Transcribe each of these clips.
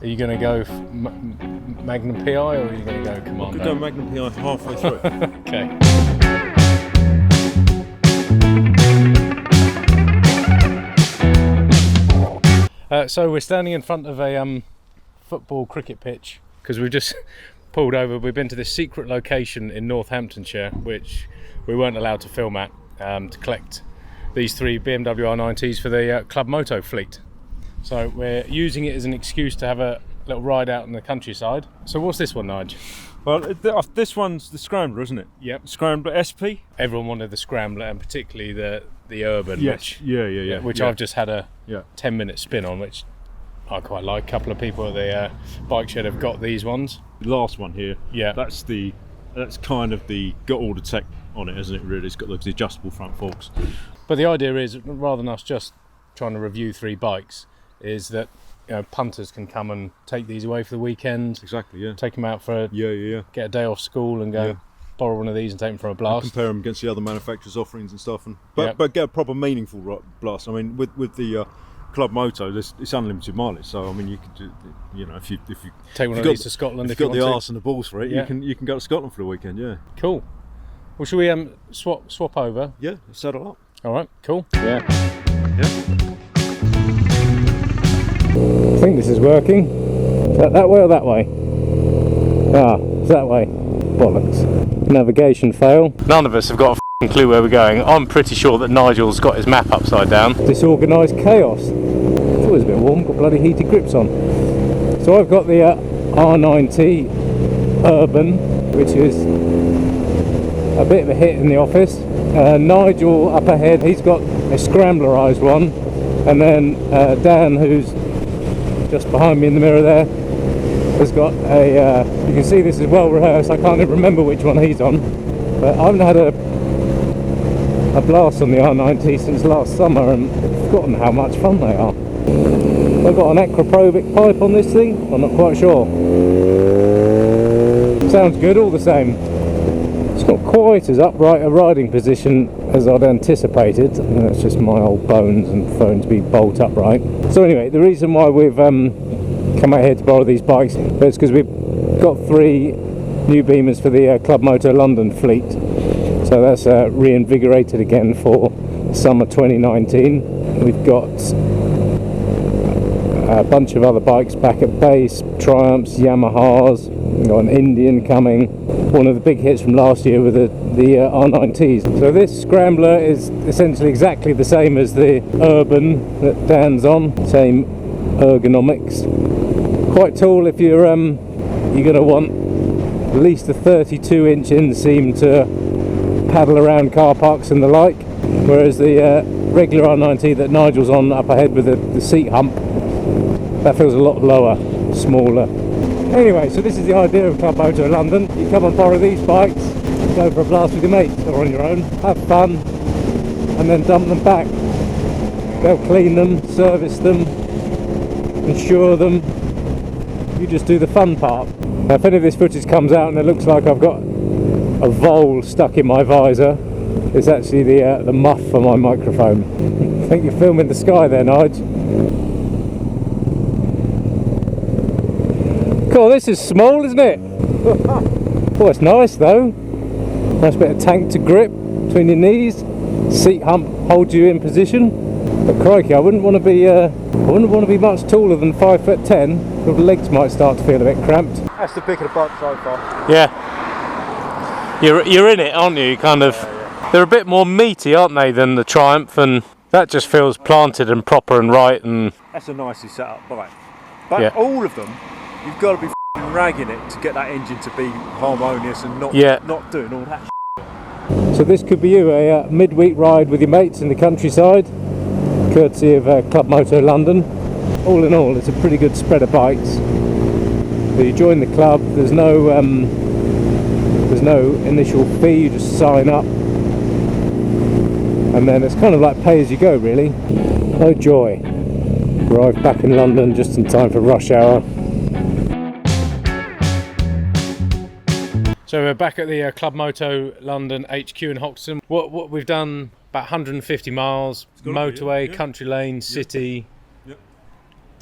Are you going to go Magnum PI or are you going to go Commando? I could go Magnum PI halfway through. Okay. So we're standing in front of a football cricket pitch because we've just pulled over. We've been to this secret location in Northamptonshire which we weren't allowed to film at to collect these 3 BMW R nineTs for the Club Moto fleet. So we're using it as an excuse to have a little ride out in the countryside. So what's this one, Nigel? Well, this one's the Scrambler, isn't it? Yep. Scrambler SP. Everyone wanted the Scrambler and particularly the Urban. Yes. Which I've just had a 10-minute spin on, which I quite like. A couple of people at the bike shed have got these ones. The last one here. Yeah. That's kind of got all the tech on it, isn't it? Really, it's got those adjustable front forks. But the idea is, rather than us just trying to review 3 bikes, is that punters can come and take these away for the weekend. Exactly. Yeah. Take them out for get a day off school and go borrow one of these and take them for a blast. And compare them against the other manufacturers' offerings and stuff, but get a proper meaningful blast. I mean, with the Club Moto, it's unlimited mileage. So I mean, you can do, if you take one of these to Scotland. If you've got the arse and the balls for it, you can go to Scotland for the weekend. Yeah. Cool. Well, should we swap over? Yeah. Settle up. All right. Cool. Yeah. I think this is working. Is that way or that way? Ah, it's that way. Bollocks. Navigation fail. None of us have got a clue where we're going. I'm pretty sure that Nigel's got his map upside down. Disorganised chaos. It's always a bit warm, got bloody heated grips on. So I've got the R9T Urban, which is a bit of a hit in the office. Nigel up ahead, he's got a Scramblerised one. And then Dan, who's just behind me in the mirror there, has got a, you can see this is well rehearsed. I can't even remember which one he's on, but I haven't had a blast on the R9T since last summer and I've forgotten how much fun they are. I've got an acroprobic pipe on this thing, I'm not quite sure. Sounds good all the same. It's not quite as upright a riding position as I'd anticipated. That's just my old bones and phone to be bolt upright. So anyway, the reason why we've come out here to borrow these bikes is because we've got 3 new Beemers for the Club Moto London fleet. So that's reinvigorated again for summer 2019. We've got a bunch of other bikes back at base, Triumphs, Yamahas. We've got an Indian coming. One of the big hits from last year with the R9Ts. So this Scrambler is essentially exactly the same as the Urban that Dan's on. Same ergonomics. Quite tall if you're going to want at least a 32-inch inseam to paddle around car parks and the like. Whereas the regular R9T that Nigel's on up ahead with the seat hump, that feels a lot lower, smaller. Anyway, so this is the idea of Club Moto London. You come and borrow these bikes, go for a blast with your mates or on your own, have fun, and then dump them back. They'll clean them, service them, insure them. You just do the fun part. Now, if any of this footage comes out and it looks like I've got a vole stuck in my visor, it's actually the muff for my microphone. I think you're filming the sky there, Nigel. Cool, this is small, isn't it? Oh, it's nice though. Nice bit of tank to grip between your knees. Seat hump holds you in position. But crikey, I wouldn't want to be much taller than 5'10". The legs might start to feel a bit cramped. That's the pick of the bike so far. Yeah. You're in it, aren't you? Kind of. Yeah. They're a bit more meaty, aren't they, than the Triumph, and that just feels planted and proper and right. And that's a nicely set up bike. But all of them, you've got to be ragging it to get that engine to be harmonious and not doing all that. So this could be you, a midweek ride with your mates in the countryside, courtesy of Club Moto London. All in all, it's a pretty good spread of bikes. So you join the club. There's no initial fee. You just sign up, and then it's kind of like pay as you go, really. Oh joy! Arrived back in London just in time for rush hour. So we're back at the Club Moto London HQ in Hoxton. What we've done, about 150 miles, motorway, country lane, city,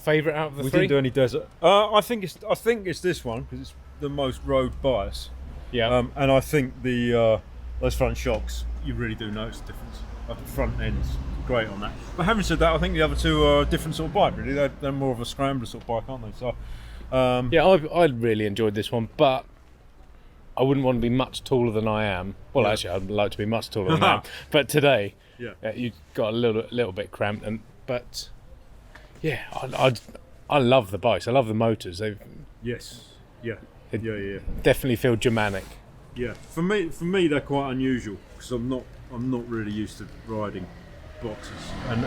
Favourite out of the we three? didn't do any desert. I think it's this one because it's the most road bias. Yeah. And I think the those front shocks, you really do notice the difference. The front end's great on that. But having said that, I think the other two are a different sort of bike. Really, they're more of a scrambler sort of bike, aren't they? So. Yeah, I really enjoyed this one, but I wouldn't want to be much taller than I am. Well, actually, I'd like to be much taller than I am. But today, you got a little bit cramped. But yeah, I love the bikes. I love the motors. Yes. Yeah. Definitely feel Germanic. Yeah. For me, they're quite unusual because I'm not really used to riding boxes, and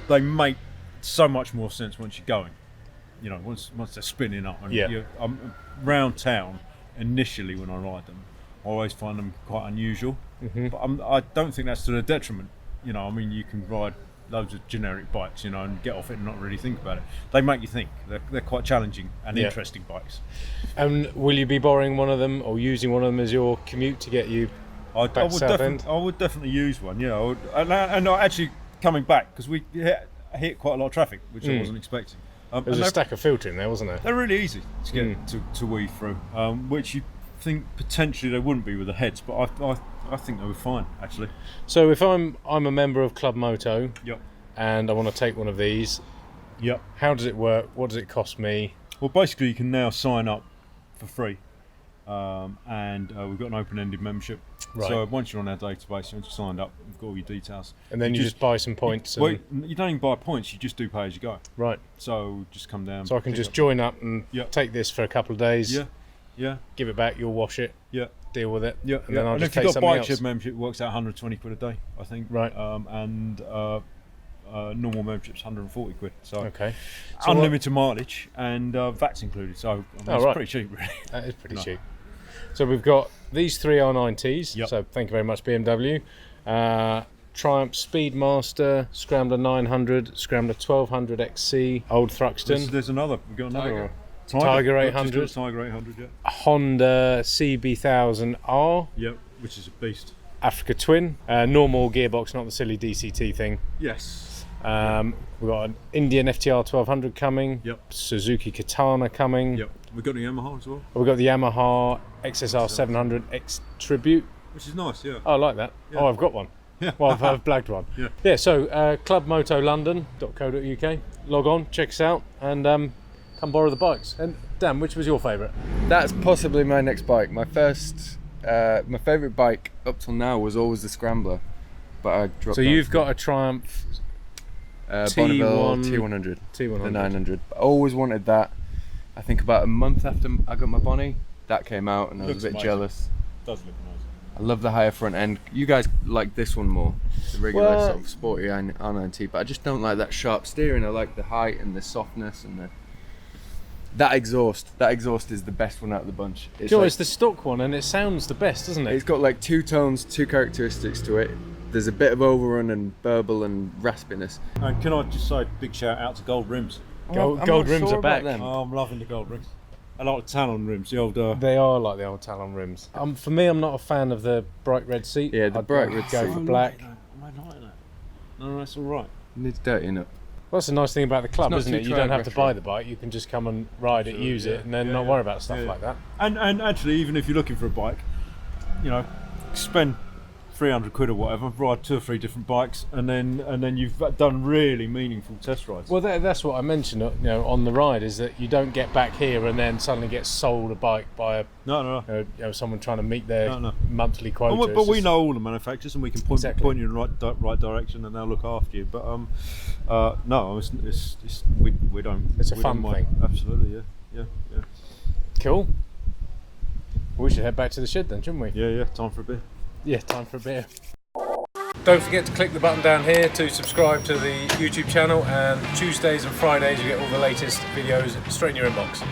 they make so much more sense once you're going. You know, once they're spinning up, and round town initially when I ride them, I always find them quite unusual. But I don't think that's to their detriment. You know, I mean, you can ride loads of generic bikes, you know, and get off it and not really think about it. They make you think. They're quite challenging and interesting bikes. And will you be borrowing one of them or using one of them as your commute to get you I would definitely use one. Yeah, and actually coming back because we hit quite a lot of traffic, which I wasn't expecting. There was a stack of filter in there, wasn't there? They're really easy to get to weave through, which you think potentially they wouldn't be with the heads, but I think they were fine actually. So if I'm a member of Club Moto, yep, and I want to take one of these, yep, how does it work? What does it cost me? Well, basically you can now sign up for free, and we've got an open-ended membership. Right. So once you're on our database, once you're signed up, we've got all your details. And then you just buy some points. Well, you don't even buy points, you just do pay as you go. Right. So just come down. So I can just join up and take this for a couple of days. Yeah. Give it back, you'll wash it. Yeah. Deal with it. Yeah. And then I'll just if take you've got something bike shed else. membership, it works out 120 quid a day, I think. Right. And normal membership's 140 quid. So okay. So unlimited mileage and VAT's included. So it's pretty cheap, really. That is pretty cheap. So we've got these three R9Ts. Yep. So thank you very much, BMW. Triumph Speedmaster, Scrambler 900, Scrambler 1200 XC, Old Thruxton. There's another. We've got another. Tiger 800. Tiger 800, yeah. Honda CB1000R. Yep, which is a beast. Africa Twin. Normal gearbox, not the silly DCT thing. Yes. We've got an Indian FTR 1200 coming. Yep. Suzuki Katana coming. Yep. We've got the Yamaha as well. We've got the Yamaha XSR 700 X Tribute. Which is nice, yeah. I like that. Yeah. Oh, I've got one. Yeah. Well, I've blagged one. Yeah. Yeah, so clubmotolondon.co.uk. Log on, check us out, and come borrow the bikes. And Dan, which was your favourite? That's possibly my next bike. My favourite bike up till now was always the Scrambler, but I dropped. So you've got a Triumph Bonneville T100, the 900. I always wanted that. I think about a month after I got my Bonnie, that came out, and I was a bit jealous. It does look nice. I love the higher front end. You guys like this one more, the regular sort of sporty R9T, but I just don't like that sharp steering. I like the height and the softness and that exhaust. That exhaust is the best one out of the bunch. It's the stock one, and it sounds the best, doesn't it? It's got like two tones, two characteristics to it. There's a bit of overrun and burble and raspiness. And can I just say a big shout out to gold rims? Gold rims are back. Oh, I'm loving the gold rims. I like the Talon rims, the old. They are like the old Talon rims. For me, I'm not a fan of the bright red seat. Yeah, the bright red seat. Go for black. I like that. No, that's all right. It's dirty enough. Well, that's the nice thing about the club, isn't it? You don't have to retro. buy the bike. You can just come and ride it, use it, and then not worry about stuff like that. And actually, even if you're looking for a bike, you know, spend 300 quid or whatever, ride 2 or 3 different bikes, and then you've done really meaningful test rides. Well, that's what I mentioned, on the ride, is that you don't get back here and then suddenly get sold a bike by someone trying to meet their monthly quota. But we know all the manufacturers, and we can point you in the right direction, and they'll look after you. But no, we don't. It's a fun thing. Absolutely, yeah. Cool. We should head back to the shed then, shouldn't we? Yeah. Time for a beer. Yeah, time for a beer. Don't forget to click the button down here to subscribe to the YouTube channel, and Tuesdays and Fridays you get all the latest videos straight in your inbox.